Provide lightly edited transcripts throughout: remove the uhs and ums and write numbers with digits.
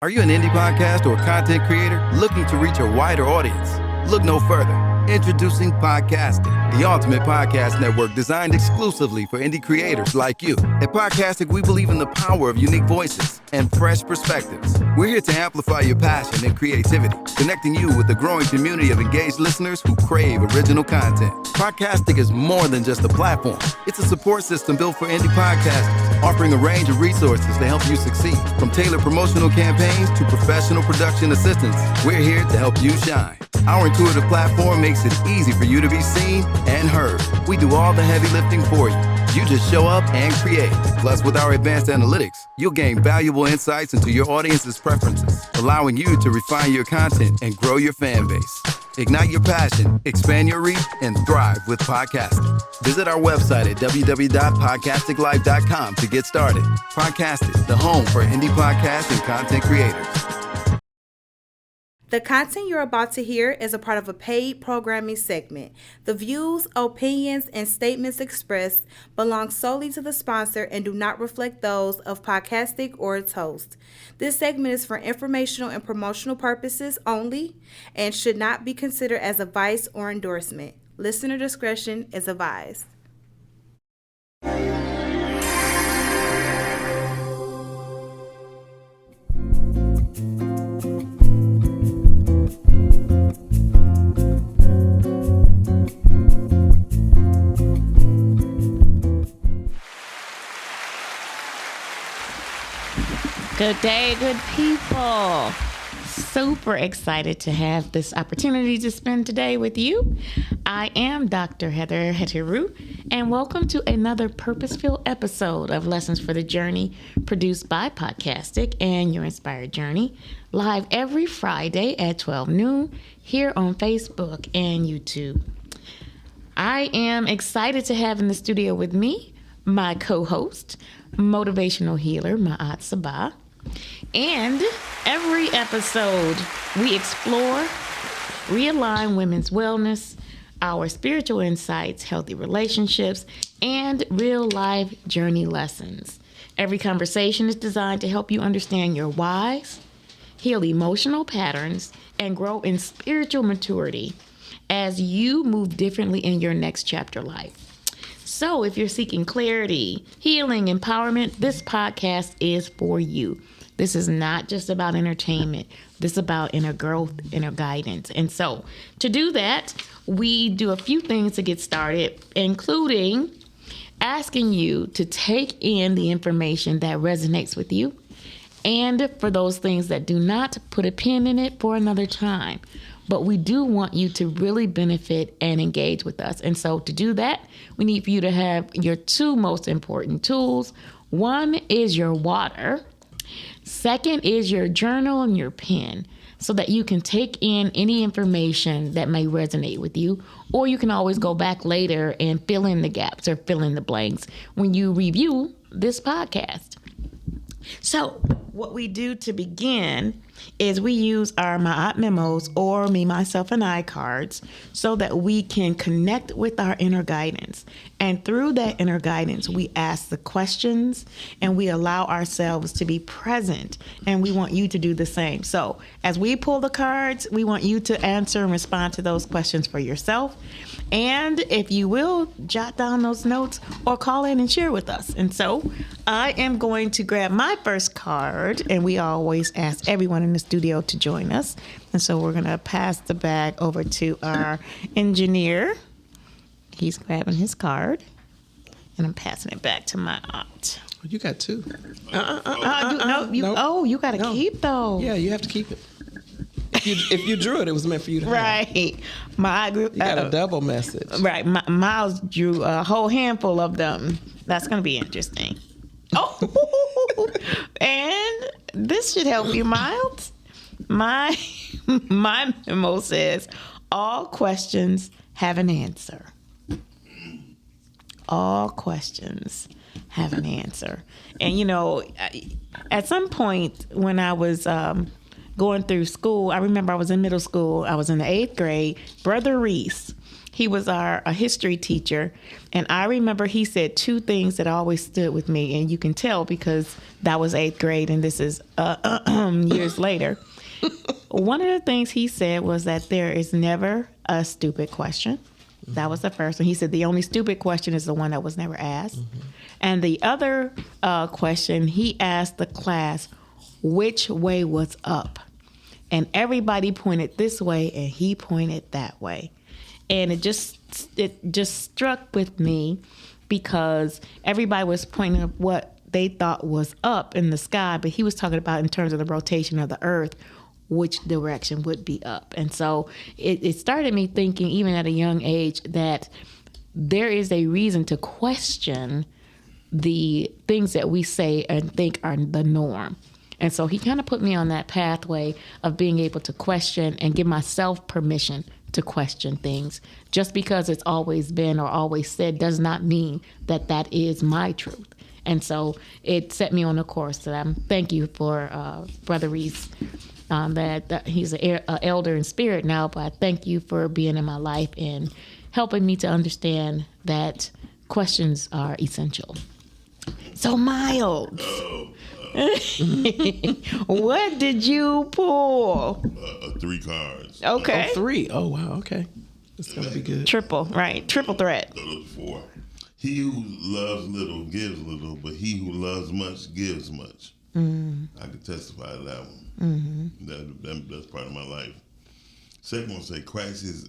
Are you an indie podcast or content creator looking to reach a wider audience? Look no further. Introducing Podcastic, the ultimate podcast network designed exclusively for indie creators like you. At Podcastic, we believe in the power of unique voices and fresh perspectives. We're here to amplify your passion and creativity, connecting you with a growing community of engaged listeners who crave original content. Podcastic is more than just a platform. It's a support system built for indie podcasters, offering a range of resources to help you succeed. From tailored promotional campaigns to professional production assistance, we're here to help you shine. Our intuitive platform makes it easy for you to be seen and heard. We do all the heavy lifting for you. You just show up and create. Plus, with our advanced analytics, you'll gain valuable insights into your audience's preferences, allowing you to refine your content and grow your fan base. Ignite your passion, expand your reach, and thrive with podcasting. Visit our website at www.podcasticlife.com to get started. Podcastic, the home for indie podcasts and content creators. The content you're about to hear is a part of a paid programming segment. The views, opinions, and statements expressed belong solely to the sponsor and do not reflect those of Podcastic or its host. This segment is for informational and promotional purposes only and should not be considered as advice or endorsement. Listener discretion is advised. Good day, good people. Super excited to have this opportunity to spend today with you. I am Dr. Hetheru, and welcome to another purpose-filled episode of Lessons for the Journey, produced by Podcastic and Your Inspired Journey, live every Friday at 12 noon here on Facebook and YouTube. I am excited to have in the studio with me my co-host, motivational healer, Seba. And every episode, we explore, realign women's wellness, our spiritual insights, healthy relationships, and real-life journey lessons. Every conversation is designed to help you understand your whys, heal emotional patterns, and grow in spiritual maturity as you move differently in your next chapter life. So if you're seeking clarity, healing, empowerment, this podcast is for you. This is not just about entertainment. This is about inner growth, inner guidance. And so to do that, we do a few things to get started, including asking you to take in the information that resonates with you. And for those things that do not, put a pin in it for another time. But we do want you to really benefit and engage with us. And so to do that, we need for you to have your two most important tools. One is your water. Second is your journal and your pen, so that you can take in any information that may resonate with you, or you can always go back later and fill in the gaps or fill in the blanks when you review this podcast. So what we do to begin is we use our My Memos or Me, Myself, and I cards so that we can connect with our inner guidance. And through that inner guidance, we ask the questions and we allow ourselves to be present. And we want you to do the same. So as we pull the cards, we want you to answer and respond to those questions for yourself. And if you will, jot down those notes or call in and share with us. And so I am going to grab my first card, and we always ask everyone in the studio to join us. And so we're going to pass the bag over to our engineer. He's grabbing his card, and I'm passing it back to my aunt. You got two. You got to keep those. Yeah, you have to keep it. If you drew it, it was meant for you to have. Right. You got a double message. Right. Miles drew a whole handful of them. That's going to be interesting. Oh, and this should help you, Miles. My memo says, all questions have an answer. All questions have an answer. And, you know, at some point when I was going through school, I remember I was in middle school. I was in the 8th grade. Brother Reese, He was a history teacher, and I remember he said two things that always stood with me, and you can tell because that was 8th grade, and this is years later. One of the things he said was that there is never a stupid question. That was the first one. He said the only stupid question is the one that was never asked. And the other question, he asked the class, which way was up? And everybody pointed this way, and he pointed that way. And it just struck with me because everybody was pointing at what they thought was up in the sky, but he was talking about in terms of the rotation of the earth, which direction would be up. And so it started me thinking, even at a young age, that there is a reason to question the things that we say and think are the norm. And so he kind of put me on that pathway of being able to question and give myself permission to question things. Just because it's always been or always said does not mean that that is my truth. And so it set me on a course that thank you for Brother Reese, that he's an elder in spirit now, but I thank you for being in my life and helping me to understand that questions are essential. So Miles, what did you pull? 3 cards. Okay. Oh, 3. Oh, wow. Okay. It's going to be good. Triple, right? Triple threat. Look 4. He who loves little gives little, but he who loves much gives much. I could testify to that one. That's part of my life. Second one say crisis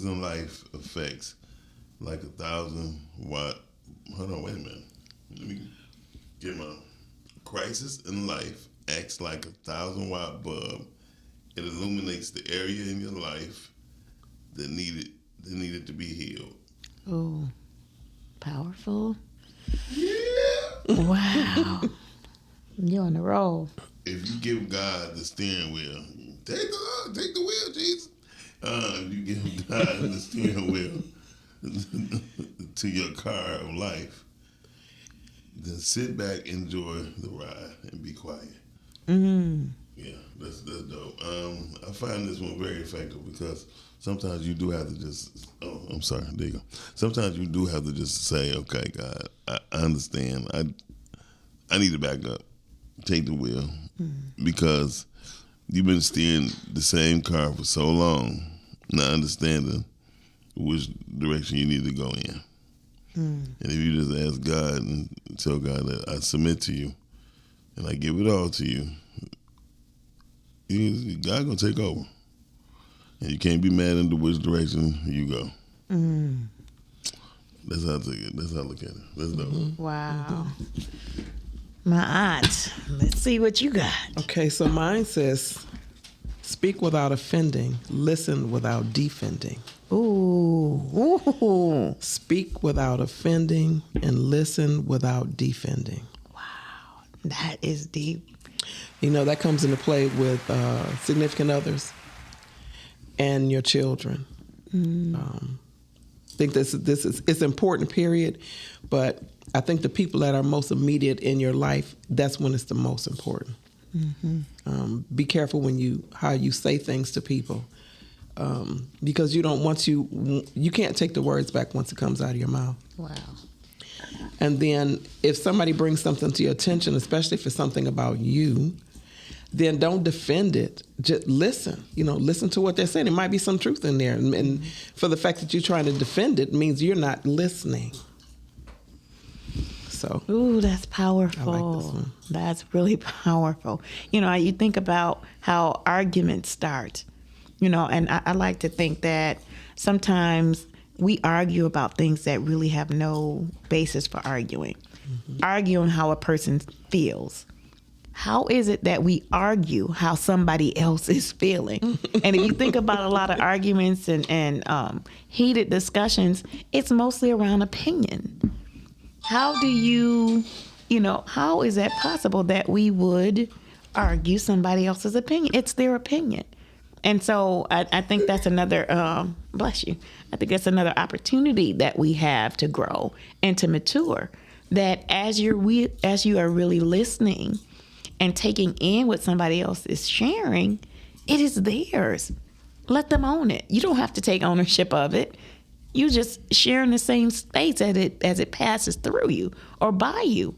in life affects like 1,000-watt. Hold on, wait a minute. Let me get my crisis in life acts like 1,000-watt bulb. It illuminates the area in your life that needed to be healed. Oh, powerful. Yeah. Wow. You're on the roll. If you give God the steering wheel, take the wheel, Jesus. If you give God the steering wheel to your car of life, then sit back, enjoy the ride, and be quiet. Yeah, that's dope. I find this one very effective because sometimes you do have to just. Oh, I'm sorry. There you go. Sometimes you do have to just say, "Okay, God, I understand. I need to back up, take the wheel, because you've been steering the same car for so long, not understanding which direction you need to go in." And if you just ask God and tell God that I submit to you and I give it all to you, God gonna take over, and you can't be mad into which direction you go. That's how I take it. That's how I look at it. That's dope. Wow. My aunt. Let's see what you got. Okay, so mine says, speak without offending, listen without defending. Ooh. Speak without offending and listen without defending. Wow. That is deep. You know, that comes into play with significant others and your children. I think this is it's important, period. But I think the people that are most immediate in your life, that's when it's the most important. Be careful how you say things to people, because you can't take the words back once it comes out of your mouth. Wow. And then if somebody brings something to your attention, especially if it's something about you, then don't defend it. Just listen. Listen to what they're saying. There might be some truth in there. And for the fact that you're trying to defend it means you're not listening. So. Ooh, that's powerful. I like this one. That's really powerful. You think about how arguments start, and I like to think that sometimes we argue about things that really have no basis for arguing. Arguing how a person feels. How is it that we argue how somebody else is feeling? And if you think about a lot of arguments and heated discussions, it's mostly around opinion. How do how is that possible that we would argue somebody else's opinion? It's their opinion. And so I think that's another, bless you, I think that's another opportunity that we have to grow and to mature, that as you are really listening and taking in what somebody else is sharing, it is theirs. let them own it. You don't have to take ownership of it. You just share in the same space as it passes through you or by you.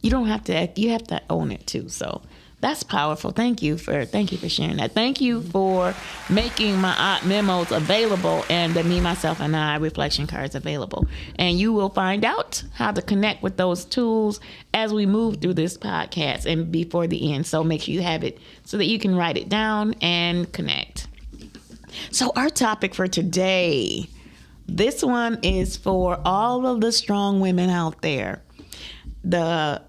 You don't have to. You have to own it too. So that's powerful. Thank you for sharing that. Thank you for making my memos available and the Me, Myself, and I reflection cards available. And you will find out how to connect with those tools as we move through this podcast and before the end. So make sure you have it so that you can write it down and connect. So our topic for today, this one is for all of the strong women out there. The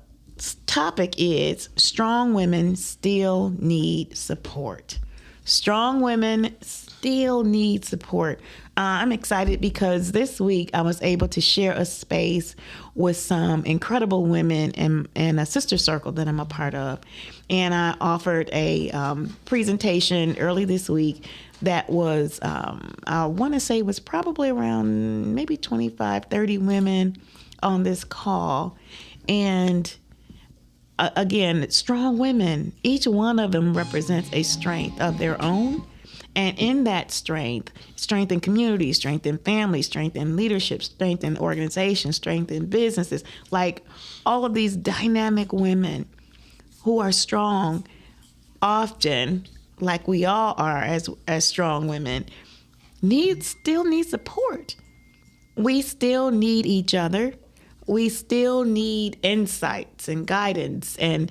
topic is strong women still need support. Strong women still need support. I'm excited because this week I was able to share a space with some incredible women in a sister circle that I'm a part of. And I offered a presentation early this week that was, I want to say was probably around maybe 25, 30 women on this call. And again, strong women, each one of them represents a strength of their own. And in that strength in community, strength in family, strength in leadership, strength in organizations, strength in businesses, like all of these dynamic women who are strong, often, like we all are as strong women, still need support. We still need each other. We still need insights and guidance and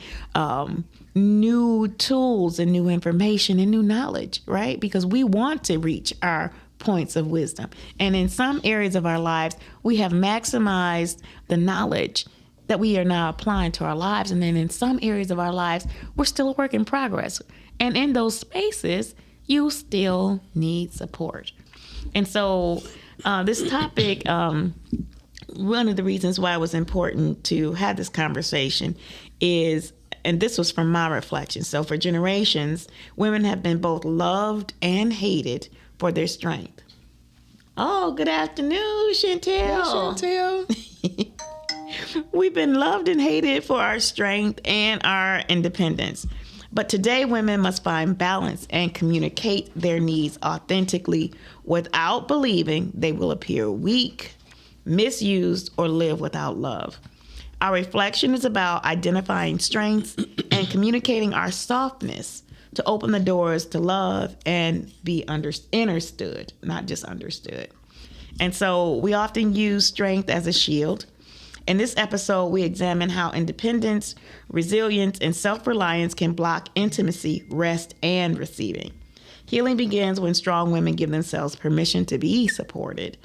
new tools and new information and new knowledge, right? Because we want to reach our points of wisdom. And in some areas of our lives, we have maximized the knowledge that we are now applying to our lives. And then in some areas of our lives, we're still a work in progress. And in those spaces, you still need support. And so this topic, one of the reasons why it was important to have this conversation is, and this was from my reflection, so for generations, women have been both loved and hated for their strength. Oh, good afternoon, Chantel. Hey, Chantel. We've been loved and hated for our strength and our independence. But today, women must find balance and communicate their needs authentically without believing they will appear weak, misused, or live without love. Our reflection is about identifying strengths and communicating our softness to open the doors to love and be understood, not just understood. And so we often use strength as a shield. In this episode, we examine how independence, resilience, and self-reliance can block intimacy, rest, and receiving. Healing begins when strong women give themselves permission to be supported.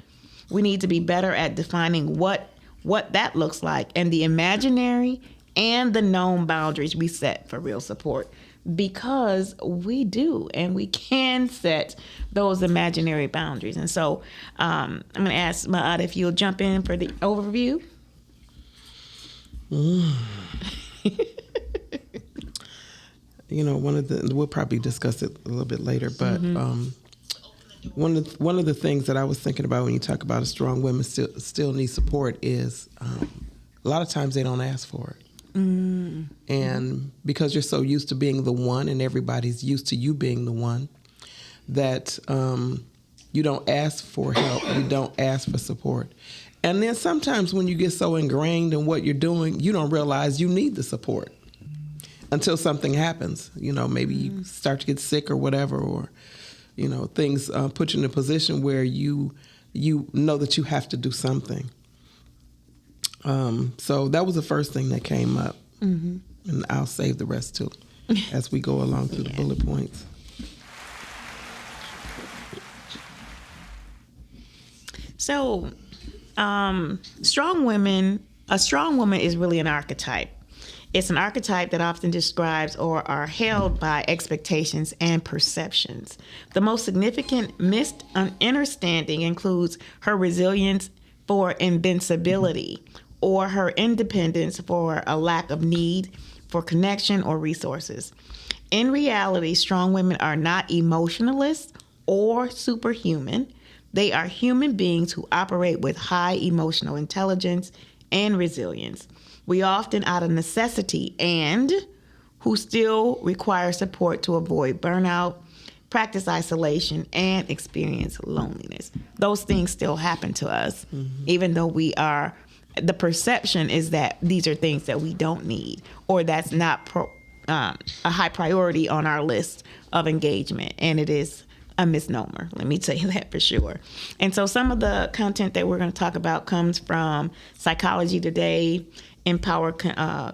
We need to be better at defining what that looks like and the imaginary and the known boundaries we set for real support, because we do and we can set those imaginary boundaries. And so I'm going to ask Ma'at if you'll jump in for the overview. You know, we'll probably discuss it a little bit later, but one of the things that I was thinking about when you talk about a strong women still need support is a lot of times they don't ask for it. And because you're so used to being the one and everybody's used to you being the one, that you don't ask for help, you don't ask for support. And then sometimes when you get so ingrained in what you're doing, you don't realize you need the support until something happens. You know, maybe you start to get sick or whatever, or, you know, things put you in a position where you know that you have to do something. So that was the first thing that came up. And I'll save the rest too as we go along through the bullet points. So, a strong woman is really an archetype. It's an archetype that often describes or are held by expectations and perceptions. The most significant misunderstanding includes her resilience for invincibility, or her independence for a lack of need for connection or resources. In reality, strong women are not emotionalists or superhuman. They are human beings who operate with high emotional intelligence and resilience. We often, out of necessity, and who still require support to avoid burnout, practice isolation, and experience loneliness. Those things still happen to us, even though the perception is that these are things that we don't need, or that's not a high priority on our list of engagement. And it is a misnomer. Let me tell you that for sure. And so some of the content that we're going to talk about comes from Psychology Today, Empower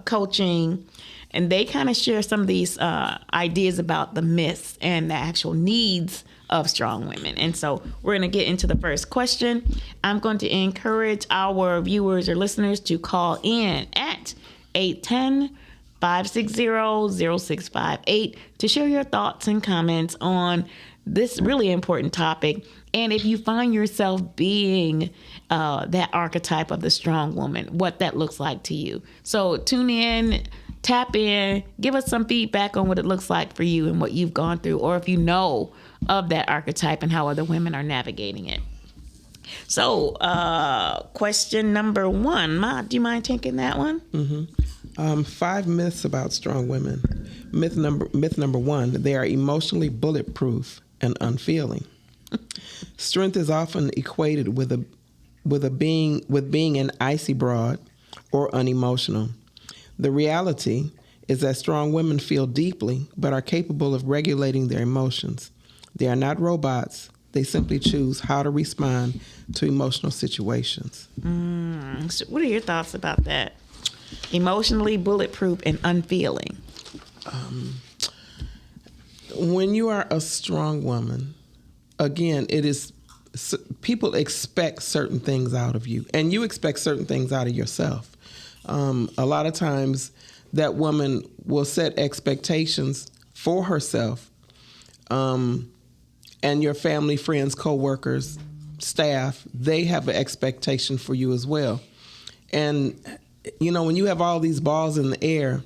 Coaching, and they kind of share some of these ideas about the myths and the actual needs of strong women. And so we're going to get into the first question. I'm going to encourage our viewers or listeners to call in at 810-560-0658 to share your thoughts and comments on this really important topic. And if you find yourself being that archetype of the strong woman, what that looks like to you. So tune in, tap in, give us some feedback on what it looks like for you and what you've gone through, or if you know of that archetype and how other women are navigating it. So question number 1, Ma, do you mind taking that one? 5 myths about strong women. Myth number 1, they are emotionally bulletproof and unfeeling. Strength is often equated with being an icy broad or unemotional. The reality is that strong women feel deeply but are capable of regulating their emotions. They are not robots. They simply choose how to respond to emotional situations. So what are your thoughts about that? Emotionally bulletproof and unfeeling. When you are a strong woman, again, people expect certain things out of you, and you expect certain things out of yourself. A lot of times that woman will set expectations for herself, and your family, friends, co-workers, staff, they have an expectation for you as well. And, when you have all these balls in the air,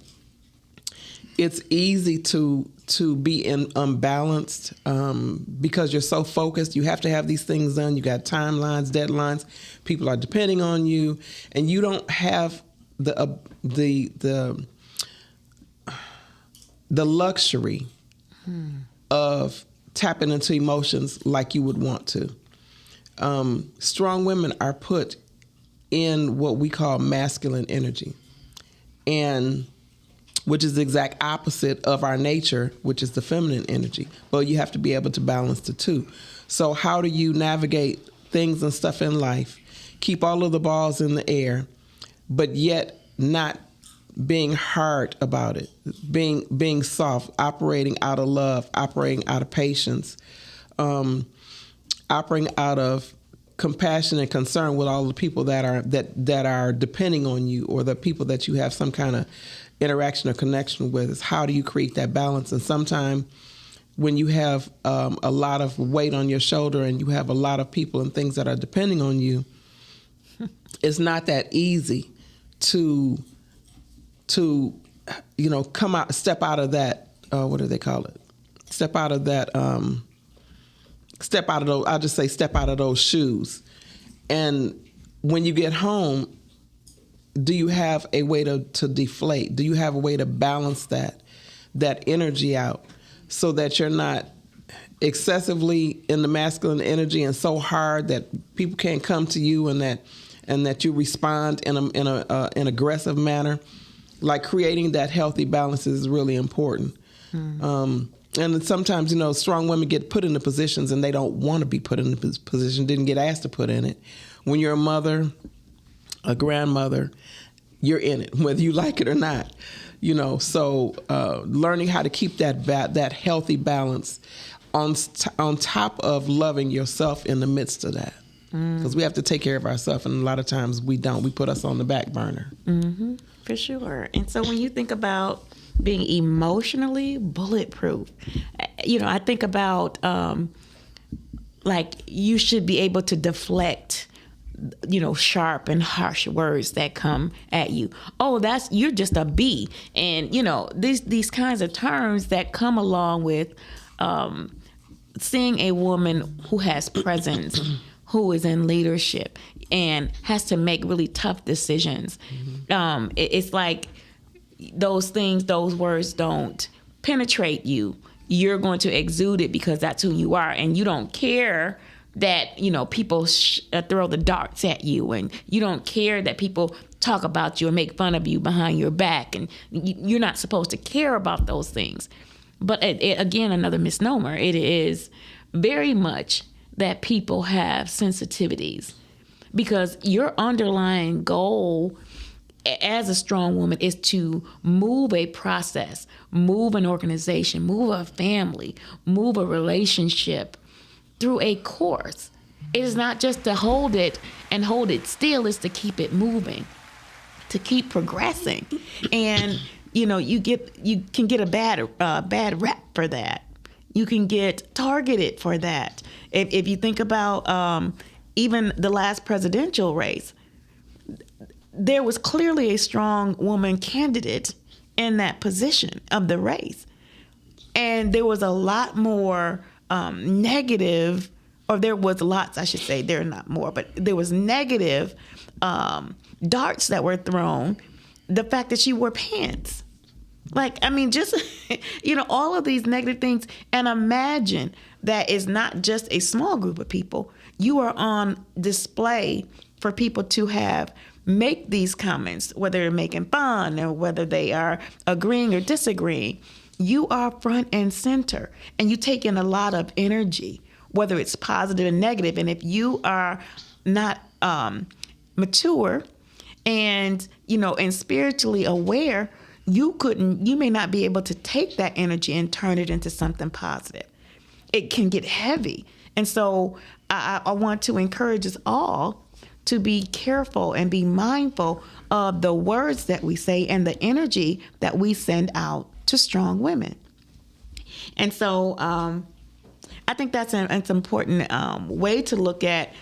it's easy to be unbalanced because you're so focused. You have to have these things done. You got timelines, deadlines. People are depending on you, and you don't have the luxury of tapping into emotions like you would want to. Strong women are put in what we call masculine energy, and which is the exact opposite of our nature, which is the feminine energy. But you have to be able to balance the two. So how do you navigate things and stuff in life, keep all of the balls in the air, but yet not being hard about it, being soft, operating out of love, operating out of patience, operating out of compassion and concern with all the people that are depending on you, or the people that you have some kind of interaction or connection with. Is how do you create that balance? And sometimes when you have a lot of weight on your shoulder and you have a lot of people and things that are depending on you, it's not that easy to come out, step out of that. What do they call it? Step out of that. Step out of those. I'll just say step out of those shoes. And when you get home, do you have a way to deflate? Do you have a way to balance that energy out so that you're not excessively in the masculine energy and so hard that people can't come to you, and that you respond in an aggressive manner? Like, creating that healthy balance is really important. And sometimes, strong women get put into positions and they don't want to be put in the position, didn't get asked to put in it. When you're a mother, a grandmother, you're in it, whether you like it or not. So learning how to keep that healthy balance on top of loving yourself in the midst of that. Because we have to take care of ourselves, and a lot of times we don't. We put us on the back burner. Mm-hmm, for sure. And so when you think about being emotionally bulletproof, I think about like, you should be able to deflect sharp and harsh words that come at you. Oh, you're just a B. And, these kinds of terms that come along with seeing a woman who has presence, who is in leadership and has to make really tough decisions. It's like those words don't penetrate you you're going to exude it because that's who you are, and you don't care that, you know, people throw the darts at you, and you don't care that people talk about you and make fun of you behind your back, and you're not supposed to care about those things. But again, another misnomer. It is very much that people have sensitivities, because your underlying goal as a strong woman is to move a process, move an organization, move a family, move a relationship through a course. It is not just to hold it and hold it still, it's to keep it moving, to keep progressing. And you know, you can get a bad rep for that. You can get targeted for that. If you think about even the last presidential race, there was clearly a strong woman candidate in that position of the race. And there was a lot more negative, or there was lots, I should say, there are not more, but there was negative darts that were thrown. The fact that she wore pants. Like, I mean, just, you know, all of these negative things. And imagine that it's not just a small group of people. You are on display for people to make these comments, whether they're making fun or whether they are agreeing or disagreeing. You are front and center, and you take in a lot of energy, whether it's positive and negative. And if you are not mature and, you know, and spiritually aware, you may not be able to take that energy and turn it into something positive. It can get heavy. And so I want to encourage us all to be careful and be mindful of the words that we say and the energy that we send out to strong women. And so I think that's an important way to look at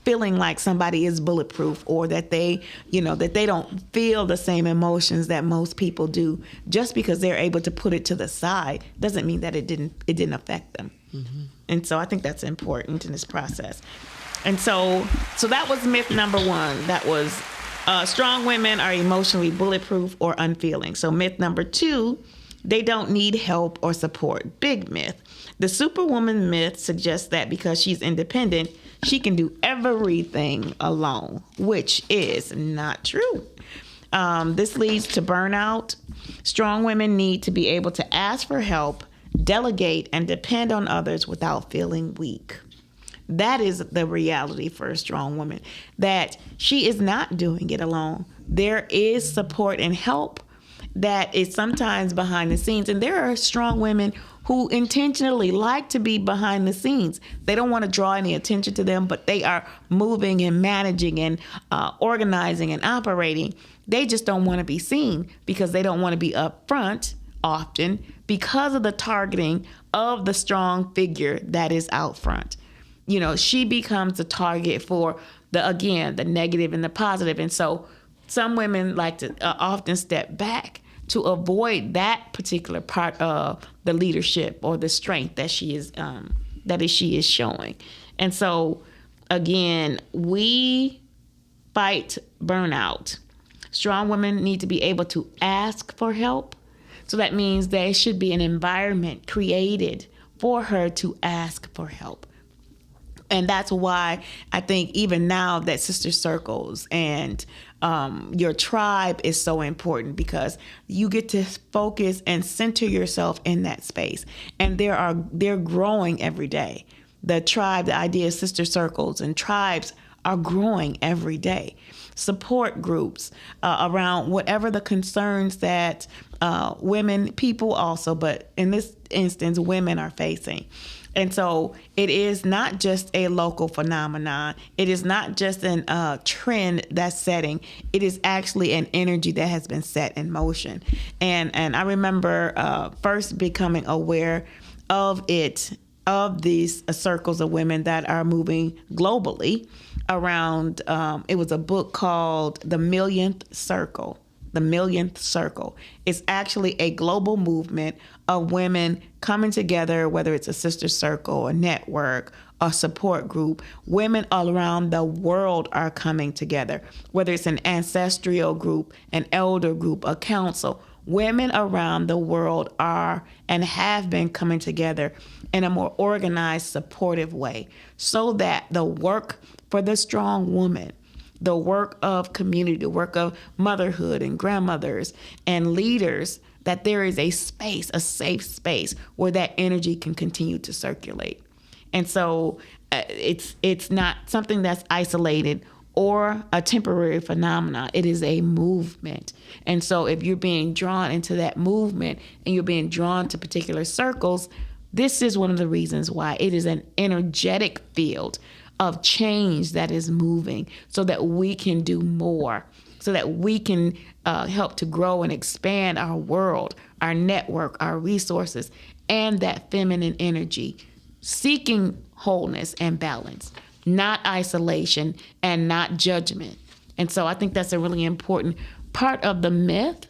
feeling like somebody is bulletproof, or that they don't feel the same emotions that most people do. Just because they're able to put it to the side doesn't mean that it didn't affect them. Mm-hmm. And so I think that's important in this process. And so that was myth number one. That was strong women are emotionally bulletproof or unfeeling. So myth number two, they don't need help or support. Big myth. The superwoman myth suggests that because she's independent, she can do everything alone, which is not true. This leads to burnout. Strong women need to be able to ask for help, delegate, and depend on others without feeling weak. That is the reality for a strong woman, that she is not doing it alone. There is support and help that is sometimes behind the scenes. And there are strong women who intentionally like to be behind the scenes. They don't want to draw any attention to them, but they are moving and managing and organizing and operating. They just don't want to be seen because they don't want to be up front often because of the targeting of the strong figure that is out front. You know, she becomes the target for the negative and the positive. And so some women like to often step back to avoid that particular part of the leadership or the strength that she is showing. And so, again, we fight burnout. Strong women need to be able to ask for help. So that means there should be an environment created for her to ask for help. And that's why I think even now that sister circles and your tribe is so important, because you get to focus and center yourself in that space. And they're growing every day. The tribe, the idea of sister circles and tribes are growing every day. Support groups around whatever the concerns that women, people also, but in this instance, women are facing. And so it is not just a local phenomenon. It is not just a trend that's setting. It is actually an energy that has been set in motion. And I remember first becoming aware of it, of these circles of women that are moving globally around. It was a book called The Millionth Circle. The Millionth Circle. It's actually a global movement of women coming together, whether it's a sister circle, a network, a support group. Women all around the world are coming together, whether it's an ancestral group, an elder group, a council. women around the world are and have been coming together in a more organized, supportive way, so that the work for the strong woman, the work of community, the work of motherhood and grandmothers and leaders, that there is a space, a safe space where that energy can continue to circulate. And so it's not something that's isolated or a temporary phenomenon. It is a movement. And so if you're being drawn into that movement and you're being drawn to particular circles, this is one of the reasons why it is an energetic field of change that is moving, so that we can do more, so that we can help to grow and expand our world, our network, our resources, and that feminine energy, seeking wholeness and balance, not isolation and not judgment. And so I think that's a really important part of the myth,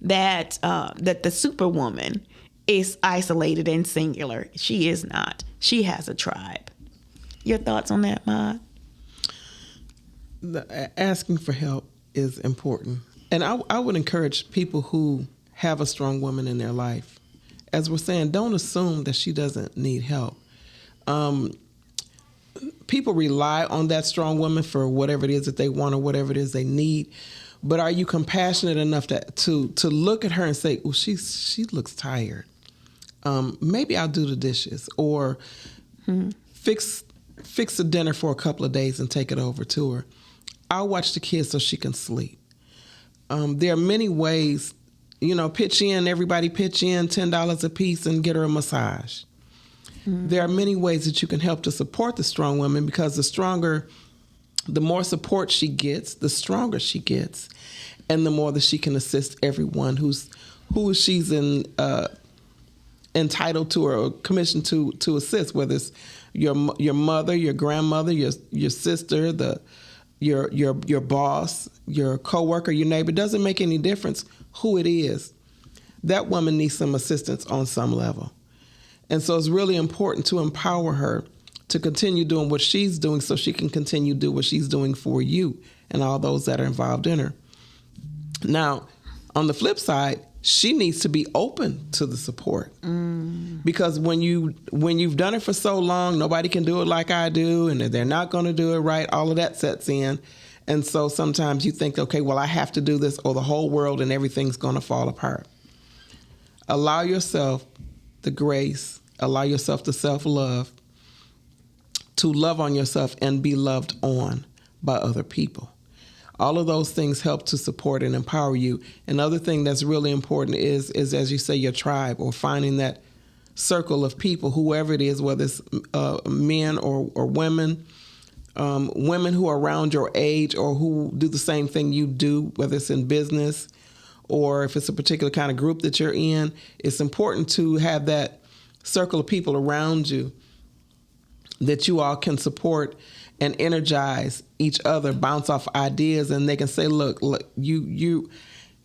that that the superwoman is isolated and singular. She is not. She has a tribe. Your thoughts on that, Ma? Asking for help is important. And I would encourage people who have a strong woman in their life, as we're saying, don't assume that she doesn't need help. People rely on that strong woman for whatever it is that they want or whatever it is they need. But are you compassionate enough to look at her and say, "Oh, she looks tired. Maybe I'll do the dishes," or fix the dinner for a couple of days and take it over to her. I'll watch the kids so she can sleep. There are many ways, everybody pitch in $10 a piece and get her a massage. There are many ways that you can help to support the strong woman, because the more support she gets, the stronger she gets, and the more that she can assist everyone who she's entitled to or commissioned to assist, whether it's your mother, your grandmother, your sister, your boss, your coworker, your neighbor. It doesn't make any difference who it is. That woman needs some assistance on some level. And so it's really important to empower her to continue doing what she's doing, so she can continue to do what she's doing for you and all those that are involved in her. Now, on the flip side, she needs to be open to the support, because when you've done it for so long, nobody can do it like I do, and they're not going to do it right. All of that sets in, and so sometimes you think, okay, well, I have to do this, or the whole world and everything's going to fall apart. Allow yourself the grace, allow yourself the self-love to love on yourself and be loved on by other people. All of those things help to support and empower you. Another thing that's really important is, as you say, your tribe, or finding that circle of people, whoever it is, whether it's men or women, women who are around your age or who do the same thing you do, whether it's in business or if it's a particular kind of group that you're in. It's important to have that circle of people around you that you all can support and energize each other, bounce off ideas, and they can say, look, you've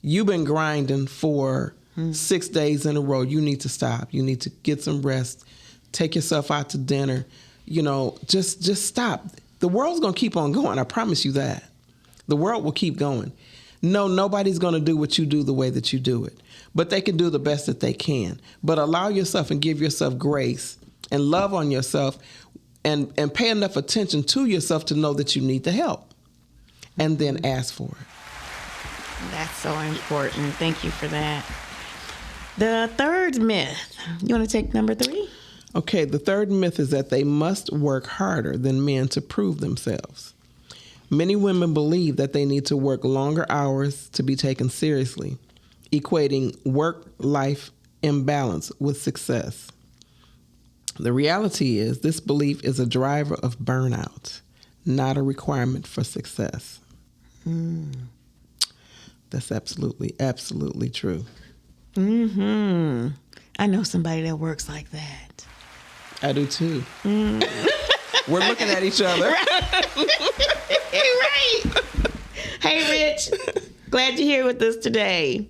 been grinding for 6 days in a row. You need to stop. You need to get some rest. Take yourself out to dinner. Just stop. The world's going to keep on going. I promise you that. The world will keep going. No, nobody's going to do what you do the way that you do it, but they can do the best that they can. But allow yourself and give yourself grace and love on yourself, and pay enough attention to yourself to know that you need the help, and then ask for it. That's so important. Thank you for that. The third myth. You want to take number 3? Okay, the third myth is that they must work harder than men to prove themselves. Many women believe that they need to work longer hours to be taken seriously, equating work-life imbalance with success. The reality is, this belief is a driver of burnout, not a requirement for success. That's absolutely, absolutely true. I know somebody that works like that. I do too. We're looking at each other. Right. Hey, Rich. Glad you're here with us today.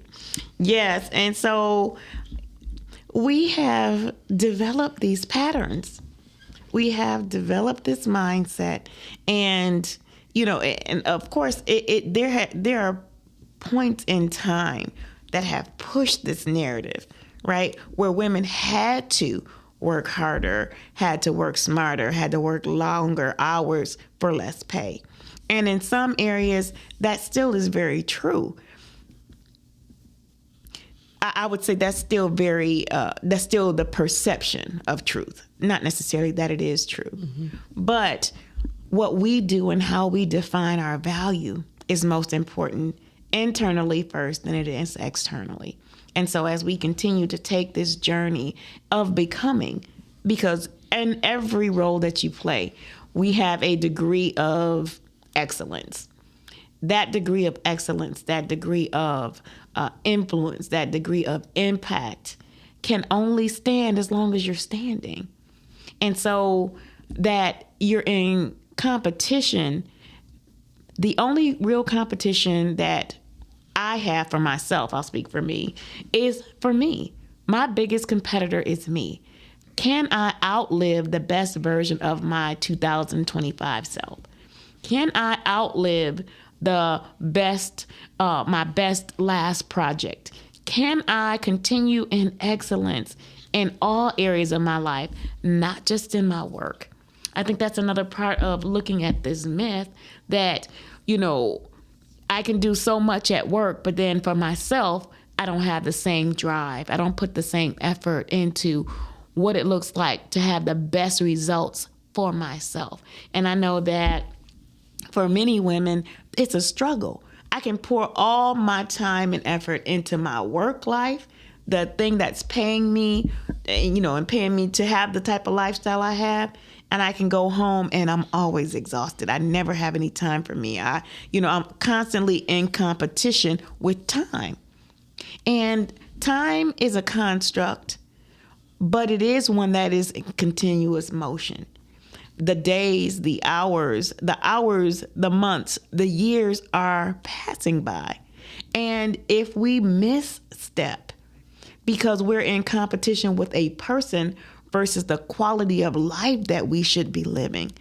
Yes, and so we have developed these patterns. We have developed this mindset, and and of course, there are points in time that have pushed this narrative, right? Where women had to work harder, had to work smarter, had to work longer hours for less pay. And in some areas, that still is very true. I would say that's still that's still the perception of truth. Not necessarily that it is true. Mm-hmm. But what we do and how we define our value is most important internally first than it is externally. And so as we continue to take this journey of becoming, because in every role that you play, we have a degree of excellence. That degree of excellence, that degree of influence, that degree of impact can only stand as long as you're standing. And so that you're in competition, the only real competition that I have for myself, I'll speak for me, is for me. My biggest competitor is me. Can I outlive the best version of my 2025 self? Can I outlive the best, my best last project? Can I continue in excellence in all areas of my life, not just in my work? I think that's another part of looking at this myth that, I can do so much at work, but then for myself, I don't have the same drive. I don't put the same effort into what it looks like to have the best results for myself. And I know that for many women, it's a struggle. I can pour all my time and effort into my work life, the thing that's paying me, and paying me to have the type of lifestyle I have. And I can go home and I'm always exhausted. I never have any time for me. I'm constantly in competition with time. And time is a construct, but it is one that is in continuous motion. The days, the hours, the months, the years are passing by. And if we misstep because we're in competition with a person versus the quality of life that we should be living,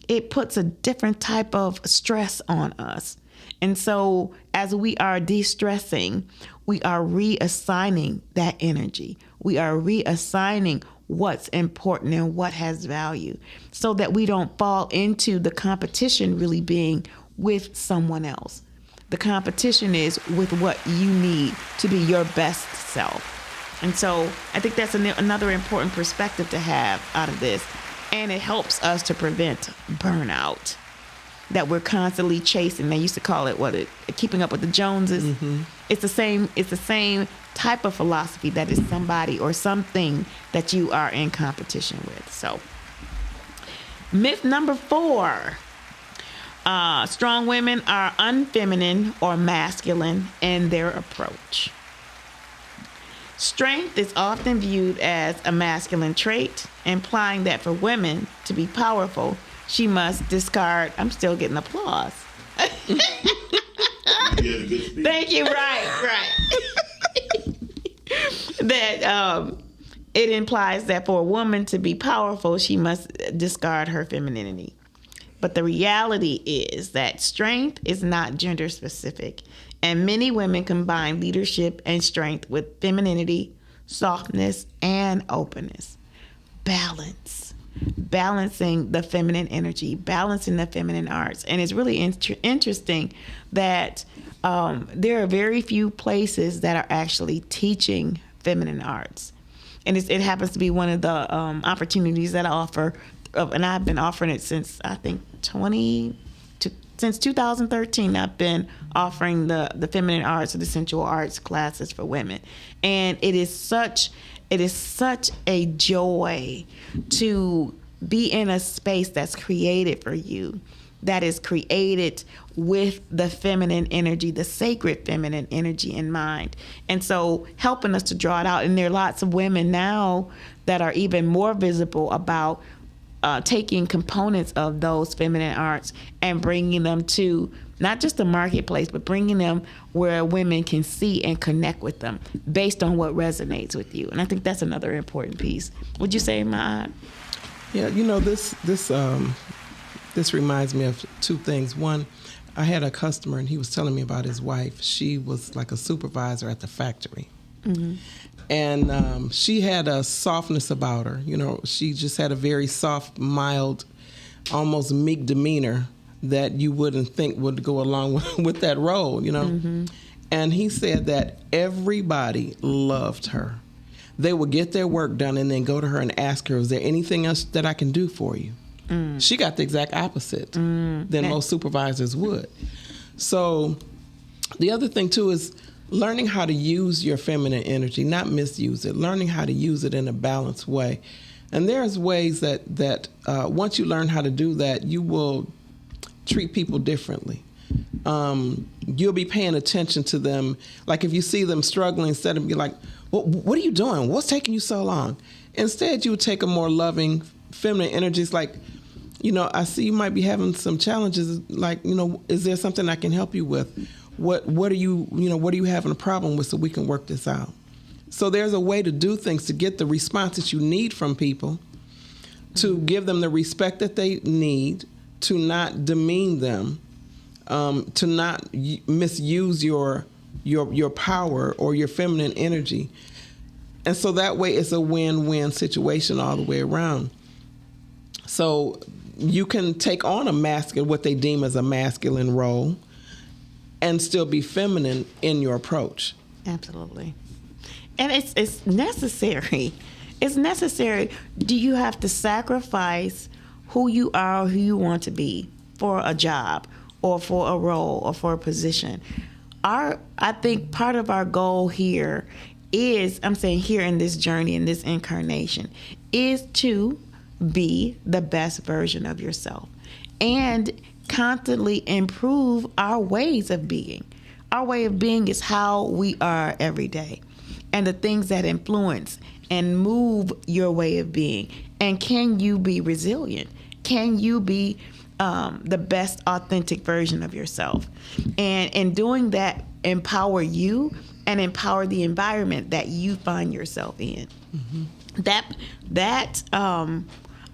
it puts a different type of stress on us. And so as we are de-stressing, we are reassigning that energy. We are reassigning what's important and what has value so that we don't fall into the competition really being with someone else. The competition is with what you need to be your best self. And so I think that's another important perspective to have out of this. And it helps us to prevent burnout that we're constantly chasing. They used to call it keeping up with the Joneses. Mm-hmm. It's the same type of philosophy that is somebody or something that you are in competition with. So myth number 4, strong women are unfeminine or masculine in their approach. Strength is often viewed as a masculine trait, implying that for women to be powerful, she must discard. I'm still getting applause. Thank you. Right. That it implies that for a woman to be powerful, she must discard her femininity. But the reality is that strength is not gender specific. And many women combine leadership and strength with femininity, softness, and openness. Balancing the feminine energy, balancing the feminine arts. And it's really interesting that there are very few places that are actually teaching feminine arts. And it happens to be one of the opportunities that I offer, and I've been offering it since, I think, since 2013, I've been offering the feminine arts or the sensual arts classes for women. And it is such a joy to be in a space that's created for you, that is created with the feminine energy, the sacred feminine energy in mind. And so helping us to draw it out. And there are lots of women now that are even more visible about taking components of those feminine arts and bringing them to not just the marketplace, but bringing them where women can see and connect with them based on what resonates with you. And I think that's another important piece. Would you say, Maad? Yeah, this reminds me of two things. One, I had a customer, and he was telling me about his wife. She was like a supervisor at the factory. Mm-hmm. And she had a softness about her. You know, she just had a very soft, mild, almost meek demeanor that you wouldn't think would go along with that role, you know. Mm-hmm. And he said that everybody loved her. They would get their work done and then go to her and ask her, is there anything else that I can do for you? She got the exact opposite than most supervisors would. So the other thing, too, is learning how to use your feminine energy, not misuse it, learning how to use it in a balanced way. And there's ways that once you learn how to do that, you will treat people differently. You'll be paying attention to them. Like if you see them struggling, instead of be like, what are you doing? What's taking you so long? Instead, you would take a more loving, feminine energy. It's like, you know, I see you might be having some challenges. Like, you know, is there something I can help you with? What are you having a problem with, so we can work this out? So there's a way to do things to get the response that you need from people, to give them the respect that they need, to not demean them, to not misuse your power or your feminine energy. And so that way it's a win-win situation all the way around. So you can take on what they deem as a masculine role and still be feminine in your approach. Absolutely. And it's necessary. It's necessary. Do you have to sacrifice who you are, who you want to be for a job or for a role or for a position? I think part of our goal here is, I'm saying here in this journey, in this incarnation, is to be the best version of yourself and constantly improve our ways of being. Our way of being is how we are every day, and the things that influence and move your way of being. And can you be resilient? Can you be the best authentic version of yourself? And in doing that, empower you and empower the environment that you find yourself in. Mm-hmm.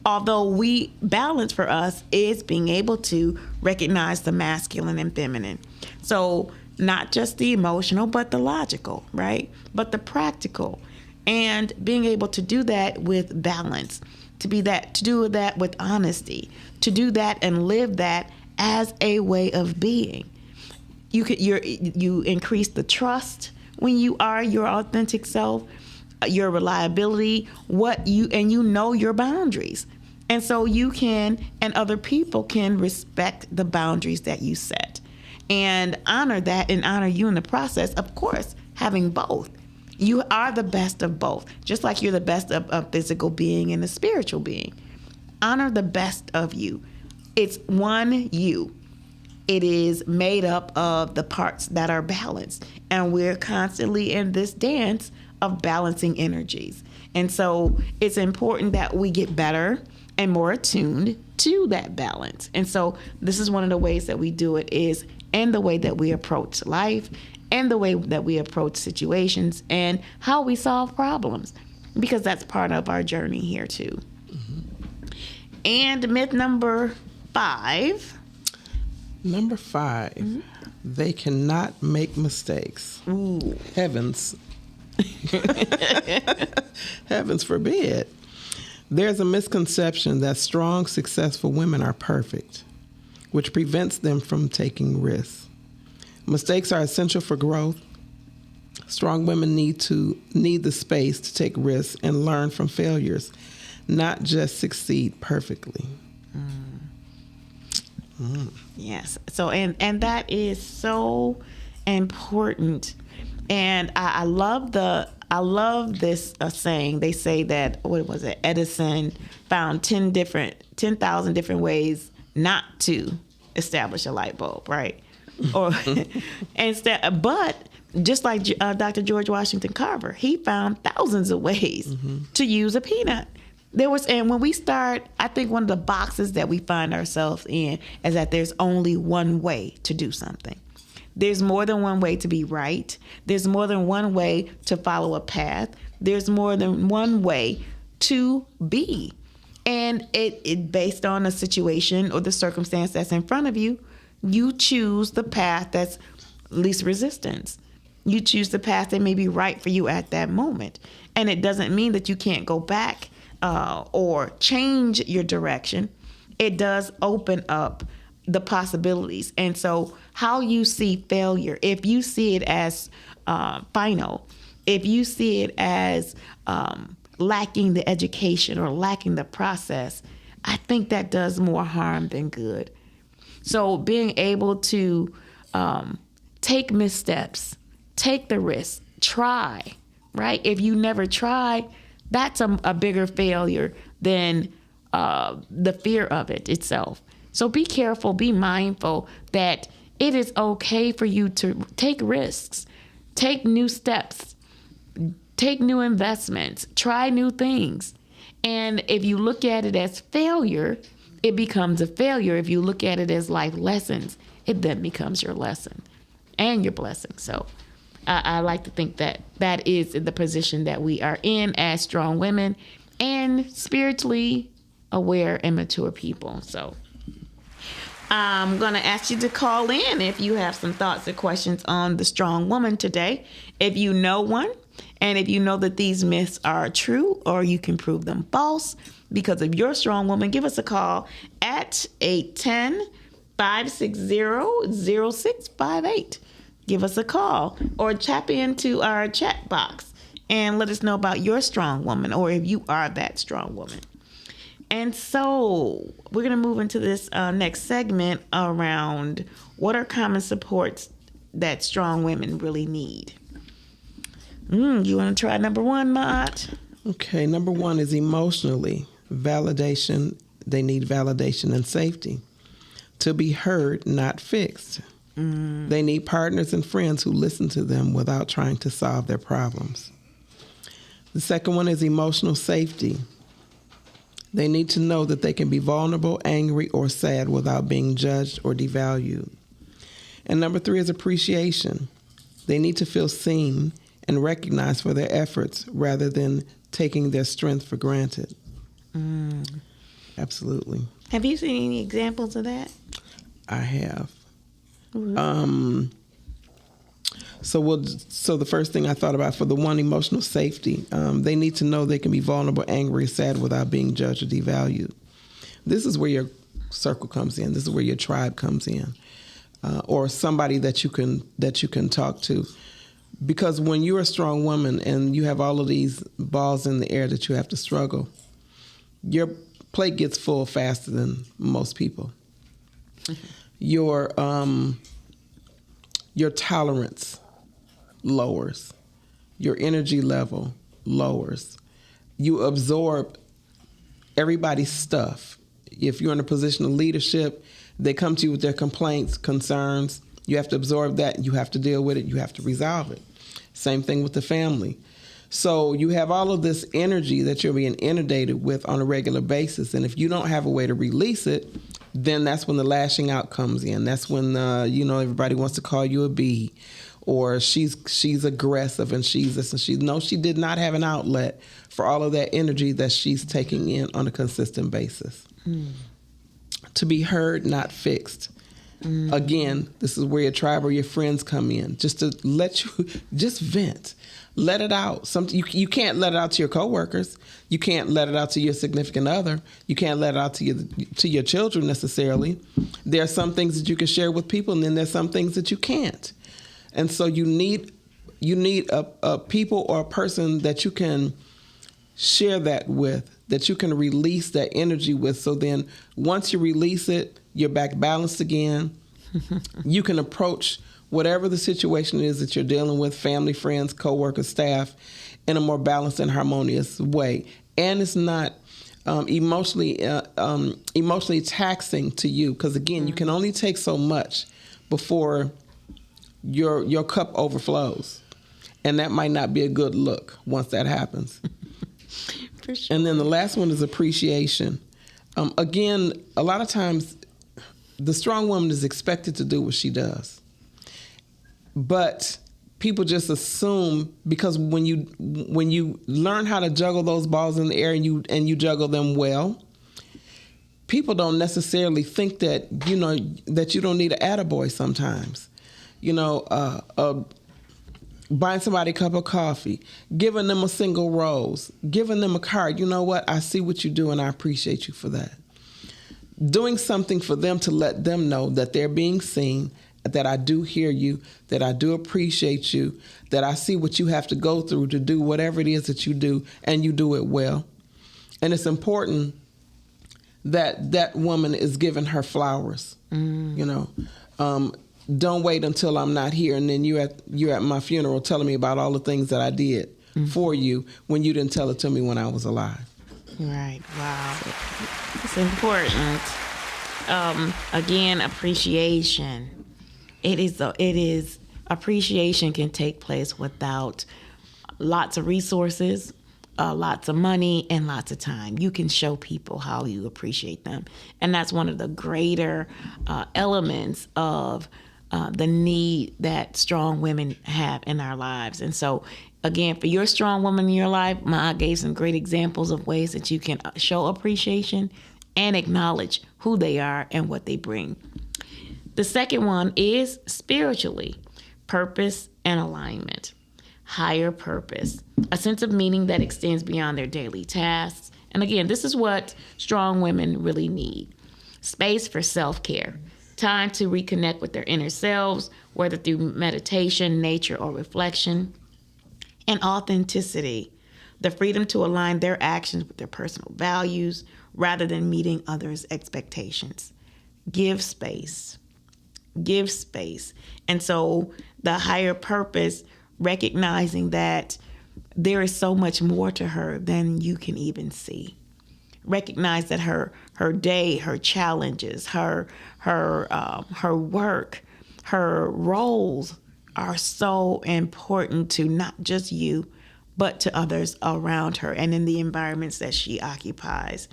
Although balance for us is being able to recognize the masculine and feminine. So not just the emotional, but the logical, right? But the practical, and being able to do that with balance, to do that with honesty, to do that and live that as a way of being. You increase the trust when you are your authentic self, your reliability, you know your boundaries. And so you can, and other people can, respect the boundaries that you set and honor that and honor you in the process. Of course, having both. You are the best of both, just like you're the best of a physical being and a spiritual being. Honor the best of you. It's one you. It is made up of the parts that are balanced. And we're constantly in this dance of balancing energies. And so it's important that we get better and more attuned to that balance. And so this is one of the ways that we do it, is in the way that we approach life and the way that we approach situations and how we solve problems, because that's part of our journey here too. Mm-hmm. And myth number 5. Number 5, mm-hmm. They cannot make mistakes. Ooh. Heavens. Heavens forbid. There's a misconception that strong, successful women are perfect, which prevents them from taking risks. Mistakes are essential for growth. Strong women need the space to take risks and learn from failures, not just succeed perfectly. Yes. So, and that is so important. And I love this saying. They say that, what was it? Edison found 10,000 different ways not to establish a light bulb, right? Or instead, but just like Dr. George Washington Carver, he found thousands of ways to use a peanut. And when we start, I think one of the boxes that we find ourselves in is that there's only one way to do something. There's more than one way to be right. There's more than one way to follow a path. There's more than one way to be. And it based on a situation or the circumstance that's in front of you, you choose the path that's least resistance. You choose the path that may be right for you at that moment. And it doesn't mean that you can't go back or change your direction. It does open up the possibilities. And so how you see failure, if you see it as final, if you see it as lacking the education or lacking the process, I think that does more harm than good. So being able to take missteps, take the risk, try, right? If you never try, that's a bigger failure than the fear of it itself. So be careful, be mindful that it is okay for you to take risks, take new steps, take new investments, try new things. And if you look at it as failure, it becomes a failure. If you look at it as life lessons, it then becomes your lesson and your blessing. So I like to think that that is the position that we are in as strong women and spiritually aware and mature people. So I'm going to ask you to call in if you have some thoughts or questions on the strong woman today. If you know one, and if you know that these myths are true or you can prove them false because of your strong woman, give us a call at 810-560-0658. Give us a call or tap into our chat box and let us know about your strong woman or if you are that strong woman. And so we're going to move into this next segment around what are common supports that strong women really need. You want to try number one, Mott? Okay, number one is emotionally validation. They need validation and safety. To be heard, not fixed. They need partners and friends who listen to them without trying to solve their problems. The second one is emotional safety. They need to know that they can be vulnerable, angry, or sad without being judged or devalued. And number three is appreciation. They need to feel seen and recognized for their efforts rather than taking their strength for granted. Absolutely. Have you seen any examples of that? I have. So the first thing I thought about for the one, emotional safety, they need to know they can be vulnerable, angry, sad without being judged or devalued. This is where your circle comes in. This is where your tribe comes in, or somebody that you can talk to. Because when you're a strong woman and you have all of these balls in the air that you have to struggle, your plate gets full faster than most people. Your tolerance lowers. Your energy level lowers. You absorb everybody's stuff. If you're in a position of leadership, they come to you with their complaints, concerns. You have to absorb that. You have to deal with it. You have to resolve it. Same thing with the family. So you have all of this energy that you're being inundated with on a regular basis. And if you don't have a way to release it, then that's when the lashing out comes in. That's when, everybody wants to call you a bee, or she's aggressive and she's this and she's. No, she did not have an outlet for all of that energy that she's taking in on a consistent basis. To be heard, not fixed. Again, this is where your tribe or your friends come in, just to let you just vent. Let it out. You can't let it out to your coworkers. You can't let it out to your significant other. You can't let it out to your children necessarily. There are some things that you can share with people, and then there's some things that you can't. And so you need a people or a person that you can share that with, that you can release that energy with. So then once you release it, you're back balanced again. You can approach whatever the situation is that you're dealing with, family, friends, coworkers, staff, in a more balanced and harmonious way. And it's not emotionally taxing to you, because again, you can only take so much before your cup overflows, and that might not be a good look once that happens. For sure. And then the last one is appreciation. Again, a lot of times the strong woman is expected to do what she does. But people just assume, because when you learn how to juggle those balls in the air and you juggle them well, people don't necessarily think that, that you don't need an attaboy sometimes. Buying somebody a cup of coffee, giving them a single rose, giving them a card. You know what? I see what you do and I appreciate you for that. Doing something for them to let them know that they're being seen, that I do hear you, that I do appreciate you, that I see what you have to go through to do whatever it is that you do, and you do it well. And it's important that that woman is giving her flowers. Don't wait until I'm not here and then you're at my funeral telling me about all the things that I did for you when you didn't tell it to me when I was alive. Right. Wow. It's important. Again, appreciation. It is appreciation can take place without lots of resources, lots of money, and lots of time. You can show people how you appreciate them. And that's one of the greater elements of the need that strong women have in our lives. And so, again, for your strong woman in your life, Ma gave some great examples of ways that you can show appreciation and acknowledge who they are and what they bring. The second one is spiritually, purpose and alignment. Higher purpose, a sense of meaning that extends beyond their daily tasks. And again, this is what strong women really need. Space for self-care. Time to reconnect with their inner selves, whether through meditation, nature, or reflection. And authenticity, the freedom to align their actions with their personal values rather than meeting others' expectations. Give space. Give space. And so the higher purpose, recognizing that there is so much more to her than you can even see. Recognize that her day, her challenges, her work, her roles are so important to not just you, but to others around her and in the environments that she occupies.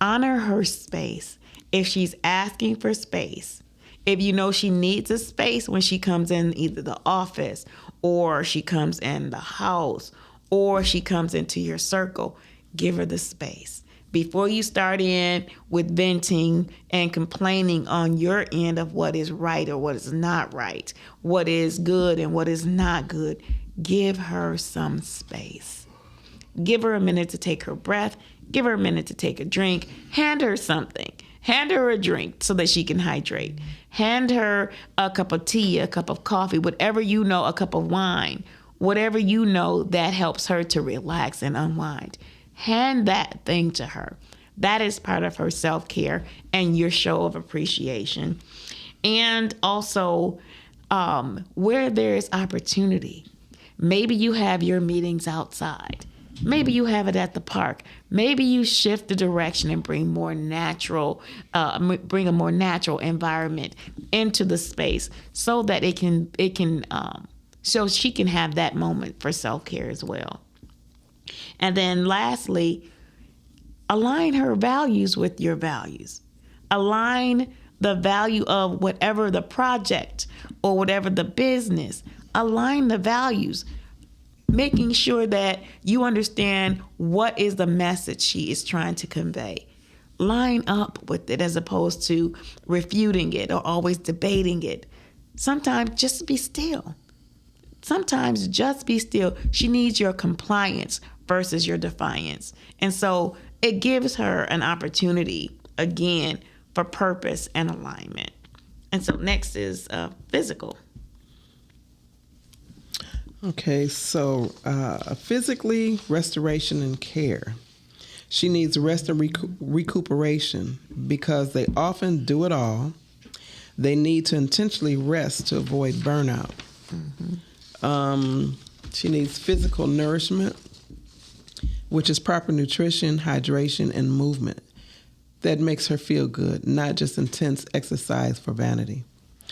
Honor her space. If she's asking for space, if you know she needs a space when she comes in either the office or she comes in the house or she comes into your circle, give her the space. Before you start in with venting and complaining on your end of what is right or what is not right, what is good and what is not good, give her some space. Give her a minute to take her breath. Give her a minute to take a drink. Hand her something. Hand her a drink so that she can hydrate. Hand her a cup of tea, a cup of coffee, whatever you know, a cup of wine, whatever you know that helps her to relax and unwind. Hand that thing to her. That is part of her self-care and your show of appreciation. And also, where there is opportunity, maybe you have your meetings outside. Maybe you have it at the park. Maybe you shift the direction and bring a more natural environment into the space so that so she can have that moment for self-care as well. And then lastly, align her values with your values. Align the value of whatever the project or whatever the business. Align the values, making sure that you understand what is the message she is trying to convey. Line up with it as opposed to refuting it or always debating it. Sometimes just be still. Sometimes just be still. She needs your compliance versus your defiance. And so it gives her an opportunity, again, for purpose and alignment. And so next is physical. Okay, so physically, restoration and care. She needs rest and recuperation because they often do it all. They need to intentionally rest to avoid burnout. Mm-hmm. She needs physical nourishment, which is proper nutrition, hydration, and movement that makes her feel good, not just intense exercise for vanity.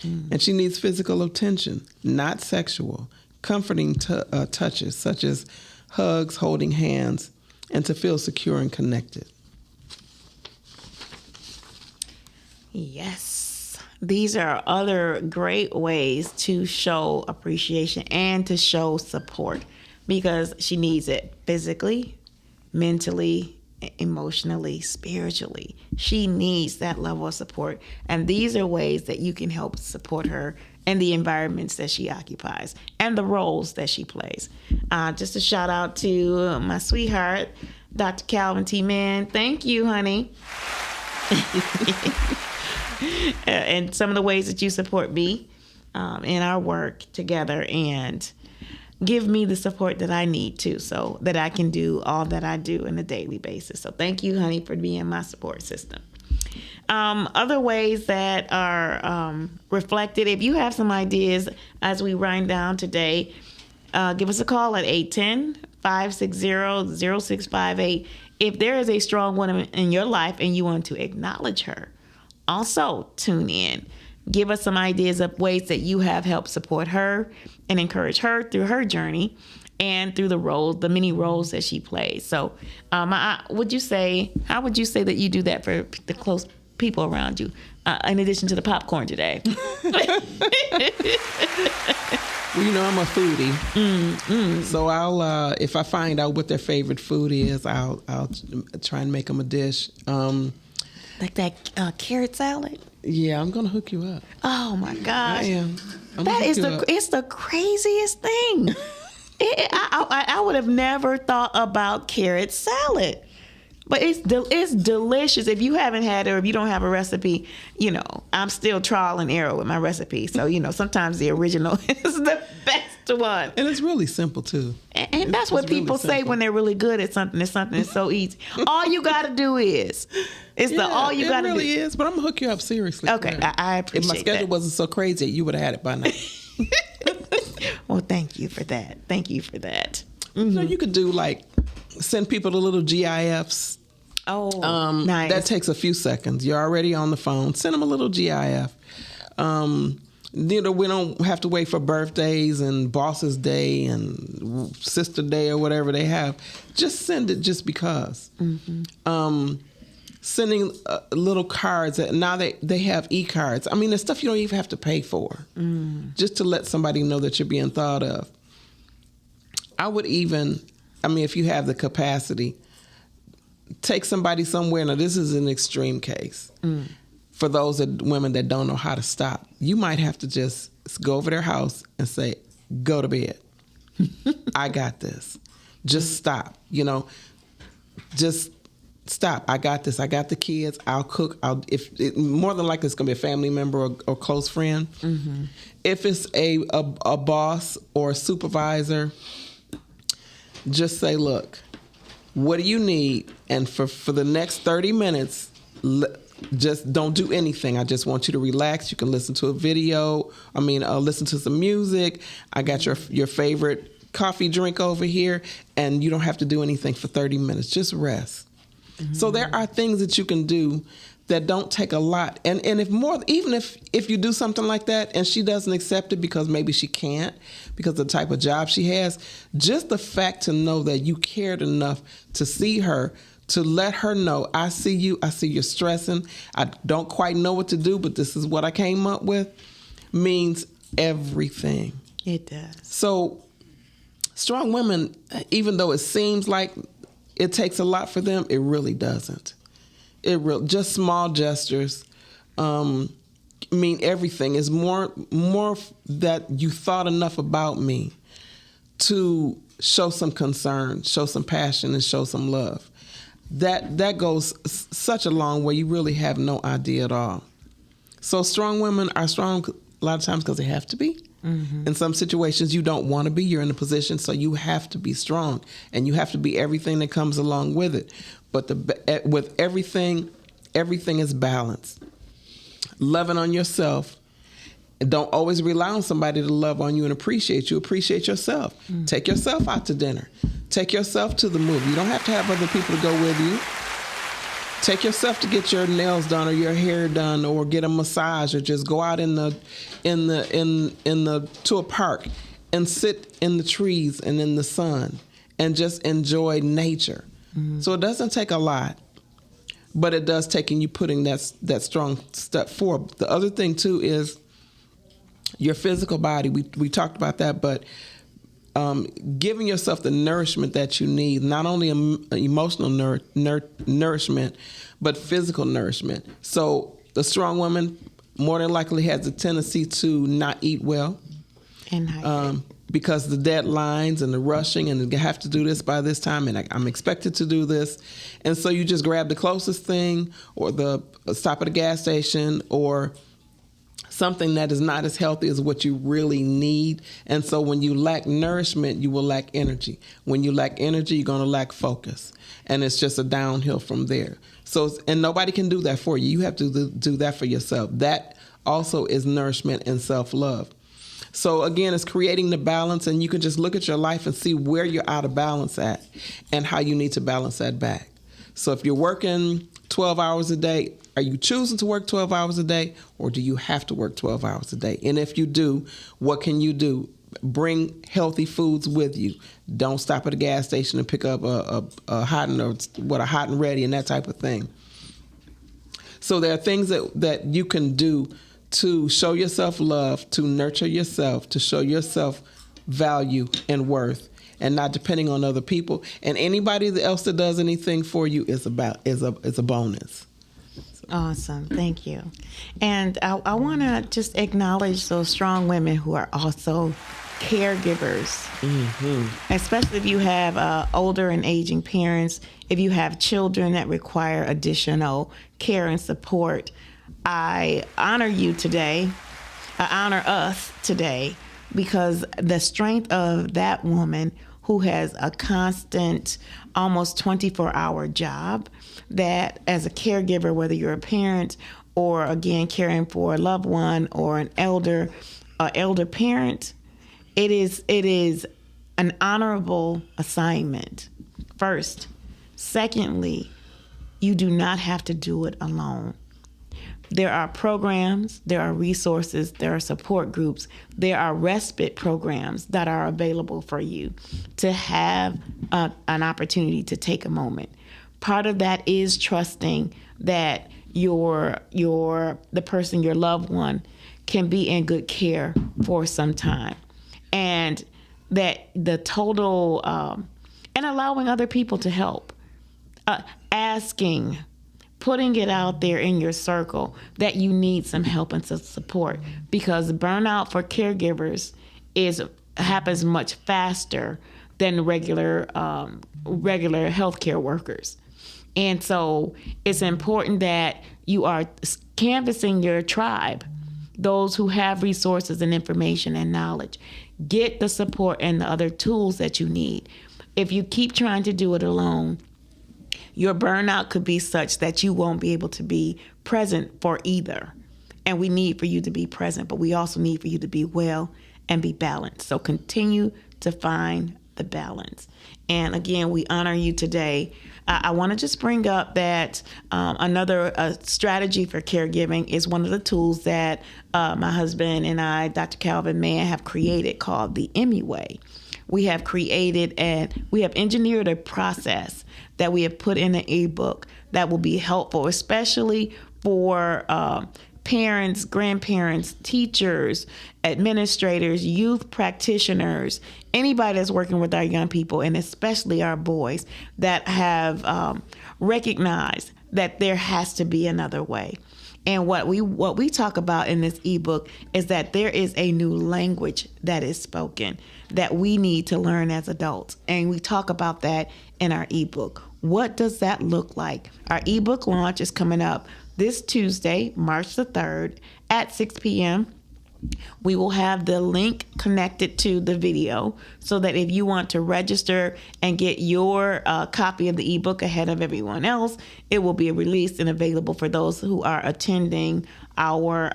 And she needs physical attention, not sexual, comforting touches such as hugs, holding hands, and to feel secure and connected. Yes. These are other great ways to show appreciation and to show support because she needs it physically, mentally, emotionally, spiritually. She needs that level of support. And these are ways that you can help support her in the environments that she occupies and the roles that she plays. Just a shout out to my sweetheart, Dr. Calvin T. Mann. Thank you, honey. And some of the ways that you support me in our work together and give me the support that I need to, so that I can do all that I do on a daily basis. So thank you, honey, for being my support system. Other ways that are reflected, if you have some ideas as we wind down today, give us a call at 810-560-0658. If there is a strong woman in your life and you want to acknowledge her, also tune in. Give us some ideas of ways that you have helped support her and encourage her through her journey and through the many roles that she plays. So how would you say that you do that for the close people around you, in addition to the popcorn today? Well, I'm a foodie, so I'll if I find out what their favorite food is, I'll try and make them a dish. Like that carrot salad? Yeah, I'm gonna hook you up. Oh my gosh! I am. It's the craziest thing. I would have never thought about carrot salad. But it's delicious. If you haven't had it or if you don't have a recipe, I'm still trial and error with my recipe. So, sometimes the original is the best one. And it's really simple, too. And that's what people say when they're really good at something. It's something that's so easy. All you got to do is. All you got to do. It really is, but I'm going to hook you up seriously. Okay, I appreciate that. If my schedule wasn't so crazy, you would have had it by now. Well, thank you for that. Mm-hmm. So you could do send people the little GIFs. Oh, nice. That takes a few seconds. You're already on the phone. Send them a little GIF. We don't have to wait for birthdays and Boss's Day and Sister Day or whatever they have. Just send it just because. Mm-hmm. Sending little cards. Now they have e-cards. I mean, there's stuff you don't even have to pay for. Just to let somebody know that you're being thought of. I would even, if you have the capacity, take somebody somewhere. Now, this is an extreme case. For those women that don't know how to stop, you might have to just go over their house and say, go to bed. I got this. Just stop. Just stop. I got this. I got the kids. I'll cook. More than likely it's going to be a family member or close friend. Mm-hmm. If it's a boss or a supervisor, just say, look, what do you need? And for the next 30 minutes, just don't do anything. I just want you to relax. You can listen to a video. Listen to some music. I got your favorite coffee drink over here, and you don't have to do anything for 30 minutes. Just rest. Mm-hmm. So there are things that you can do that don't take a lot. And even if you do something like that and she doesn't accept it because maybe she can't, because of the type of job she has, just the fact to know that you cared enough to see her, to let her know, I see you're stressing. I don't quite know what to do, but this is what I came up with, means everything. It does. So strong women, even though it seems like it takes a lot for them, it really doesn't. Just small gestures mean everything. It's more that you thought enough about me to show some concern, show some passion, and show some love. That goes such a long way. You really have no idea at all. So strong women are strong a lot of times because they have to be. Mm-hmm. In some situations you don't want to be. You're in a position, so you have to be strong, and you have to be everything that comes along with it. But with everything is balanced. Loving on yourself. Don't always rely on somebody to love on you and appreciate you. Appreciate yourself. Mm-hmm. Take yourself out to dinner. Take yourself to the movie. You don't have to have other people to go with you. Take yourself to get your nails done or your hair done or get a massage or just go out to a park and sit in the trees and in the sun and just enjoy nature. Mm-hmm. So it doesn't take a lot, but it does take you putting that strong step forward. The other thing too is your physical body. We talked about that, but giving yourself the nourishment that you need, not only emotional nourishment, but physical nourishment. So the strong woman more than likely has a tendency to not eat well. And because the deadlines and the rushing and you have to do this by this time and I'm expected to do this. And so you just grab the closest thing or the stop at a gas station or something that is not as healthy as what you really need. And so when you lack nourishment, you will lack energy. When you lack energy, you're going to lack focus. And it's just a downhill from there. So, and nobody can do that for you. You have to do that for yourself. That also is nourishment and self-love. So again, it's creating the balance, and you can just look at your life and see where you're out of balance at and how you need to balance that back. So if you're working 12 hours a day, are you choosing to work 12 hours a day, or do you have to work 12 hours a day? And if you do, what can you do? Bring healthy foods with you. Don't stop at a gas station and pick up a hot and ready and that type of thing. So there are things that you can do to show yourself love, to nurture yourself, to show yourself value and worth, and not depending on other people. And anybody else that does anything for you is a bonus. Awesome. Thank you. And I want to just acknowledge those strong women who are also caregivers, especially if you have older and aging parents, if you have children that require additional care and support. I honor you today. I honor us today because the strength of that woman who has a constant, almost 24-hour job, that as a caregiver, whether you're a parent or, again, caring for a loved one or an elder parent, it is an honorable assignment, first. Secondly, you do not have to do it alone. There are programs, there are resources, there are support groups, there are respite programs that are available for you to have an opportunity to take a moment. Part of that is trusting that the person, your loved one, can be in good care for some time, and that the total and allowing other people to help, asking. Putting it out there in your circle that you need some help and some support, because burnout for caregivers happens much faster than regular healthcare workers. And so it's important that you are canvassing your tribe, those who have resources and information and knowledge. Get the support and the other tools that you need. If you keep trying to do it alone, your burnout could be such that you won't be able to be present for either. And we need for you to be present, but we also need for you to be well and be balanced. So continue to find the balance. And again, we honor you today. I want to just bring up that another strategy for caregiving is one of the tools that my husband and I, Dr. Calvin Mann, have created called the Emmy Way. We have created and we have engineered a process that we have put in an ebook that will be helpful, especially for parents, grandparents, teachers, administrators, youth practitioners, anybody that's working with our young people, and especially our boys that have recognized that there has to be another way. And what we talk about in this ebook is that there is a new language that is spoken that we need to learn as adults. And we talk about that in our ebook. What does that look like? Our ebook launch is coming up this Tuesday, March the 3rd at 6 p.m. We will have the link connected to the video so that if you want to register and get your copy of the ebook ahead of everyone else, it will be released and available for those who are attending our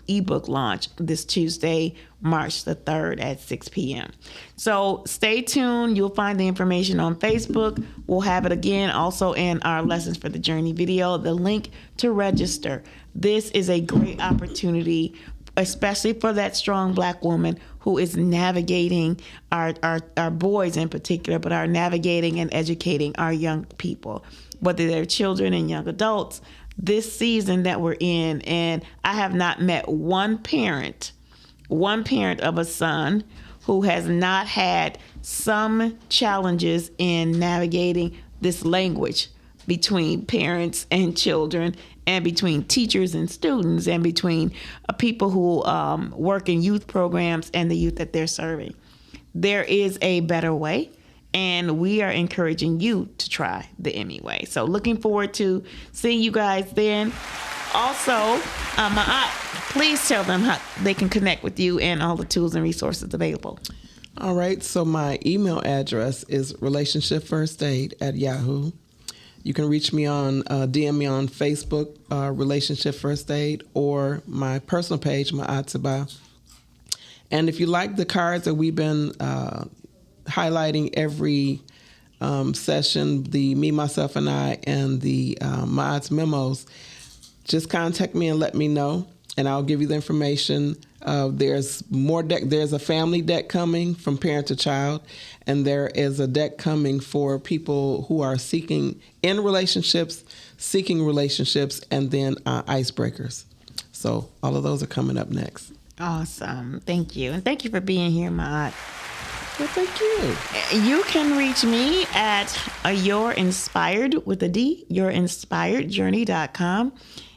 ebook launch this Tuesday, March the 3rd at 6 p.m. So stay tuned. You'll find the information on Facebook. We'll have it again also in our Lessons for the Journey video, the link to register. This is a great opportunity, especially for that strong Black woman who is navigating our boys in particular, but are navigating and educating our young people, whether they're children and young adults, this season that we're in. And I have not met one parent one parent of a son who has not had some challenges in navigating this language between parents and children, and between teachers and students, and between people who work in youth programs and the youth that they're serving. There is a better way, and we are encouraging you to try the Emmy way. So looking forward to seeing you guys then. Also, please tell them how they can connect with you and all the tools and resources available. All right, so my email address is relationshipfirstaid@yahoo. You can reach me on, DM me on Facebook, Relationship First Aid, or my personal page, Seba. And if you like the cards that we've been highlighting every session, the Me, Myself, and I, and the Ma'at's memos, just contact me and let me know, and I'll give you the information. There's more deck. There's a family deck coming from parent to child, and there is a deck coming for people who are seeking relationships, and then icebreakers. So all of those are coming up next. Awesome. Thank you. And thank you for being here, Ma'at. Well, thank you. You can reach me at yourinspiredjourney.com.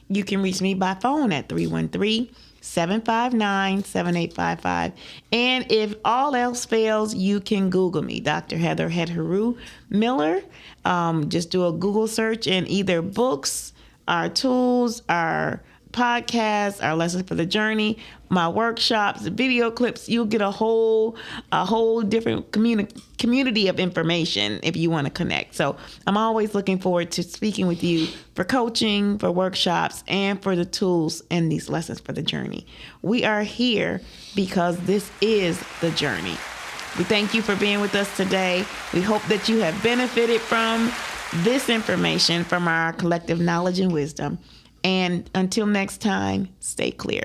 You can reach me by phone at 313-759-7855. And if all else fails, you can Google me, Dr. Hetheru Miller. Just do a Google search, and either books, our tools, our podcasts, our lessons for the journey, my workshops, video clips, you'll get a whole different community of information if you want to connect. So I'm always looking forward to speaking with you for coaching, for workshops, and for the tools and these lessons for the journey. We are here because this is the journey. We thank you for being with us today. We hope that you have benefited from this information, from our collective knowledge and wisdom. And until next time, stay clear.